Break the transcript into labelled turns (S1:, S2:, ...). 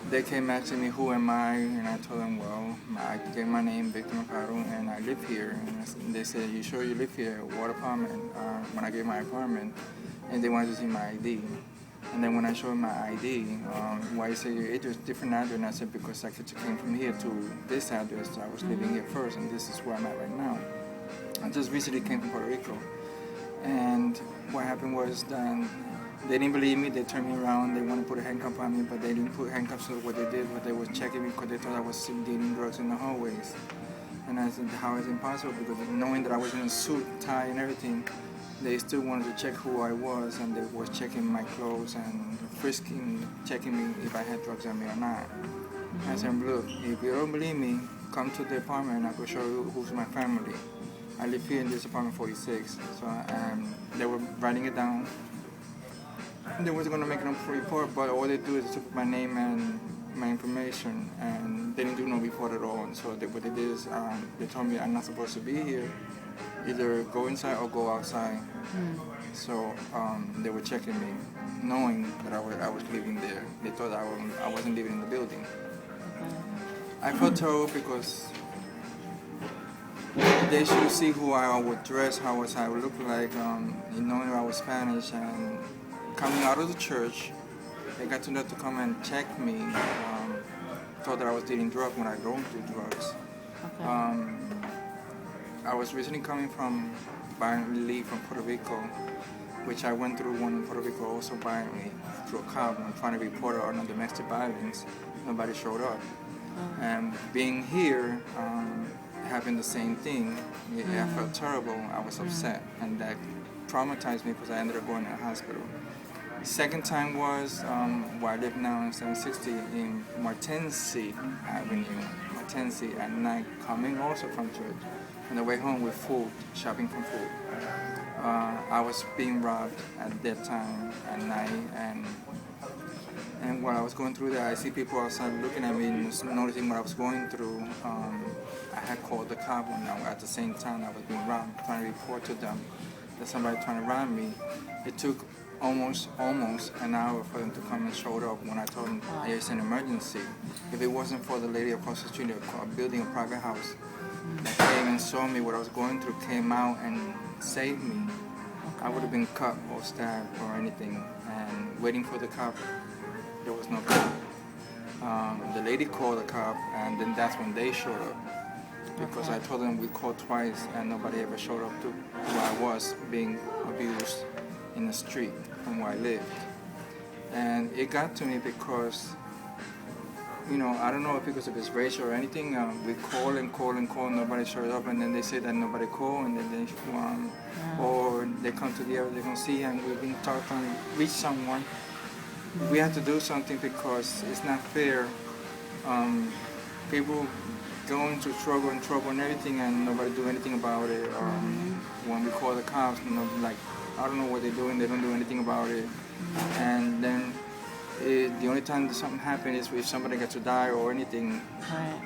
S1: they came asking me who am I, and I told them, well, I gave my name, Victor Mercado, and I live here. And they said, you sure you live here? What apartment? When I gave my apartment, and they wanted to see my ID. And then when I showed my ID, why you say your address, different address? And I said, because I came from here to this address. I was living here first, and this is where I'm at right now. I just recently came from Puerto Rico. And what happened was that they didn't believe me. They turned me around. They wanted to put a handcuff on me, but they didn't put handcuffs. So what they did was they were checking me because they thought I was dealing drugs in the hallways. And I said, how is it impossible? Because knowing that I was in a suit, tie, and everything, they still wanted to check who I was, and they were checking my clothes and frisking, checking me if I had drugs on me or not. I said, look, if you don't believe me, come to the apartment and I will show you who's my family. I live here in this apartment 46. So they were writing it down. They was going to make a report, but all they do is took my name and my information, and they didn't do no report at all. And so what they did is they told me I'm not supposed to be here. Either go inside or go outside. So they were checking me, knowing that I was living there. They thought I wasn't living in the building. I felt terrible because they should see who I would dress, how I would look like, knowing I was Spanish. And coming out of the church, they got to know to come and check me. Thought that I was dealing drugs when I don't do drugs.
S2: Okay.
S1: I was recently coming from violently from Puerto Rico, which I went through one in Puerto Rico also violently through a cop. I'm trying to report it on domestic violence. Nobody showed up. And being here, having the same thing, I felt terrible. I was upset, and that traumatized me because I ended up going to the hospital. Second time was where I live now in 760 in Martensi Avenue, Martensi at night, coming also from church. On the way home with food, shopping for food. I was being robbed at that time at night, and while I was going through that, I see people outside looking at me, noticing what I was going through. I had called the cop when at the same time I was being robbed, trying to report to them that somebody trying to rob me. It took almost an hour for them to come and show up when I told them it's an emergency. If it wasn't for the lady across the street building a private house that came and saw me what I was going through, came out and saved me, I would have been cut or stabbed or anything. And waiting for the cop, there was no cop. The lady called the cop, and then that's when they showed up. Because I told them we called twice and nobody ever showed up to where I was being abused in the street from where I lived. And it got to me because, I don't know if because of his race or anything, we call and call and call, nobody showed up, and then they say that nobody called, and then or they come to the area, they don't see, and we've been trying to reach someone. We have to do something because it's not fair. People go into trouble and everything, and nobody do anything about it. When we call the cops, I don't know what they're doing, they don't do anything about it. And then the only time that something happens is if somebody gets to die or anything.
S2: Right.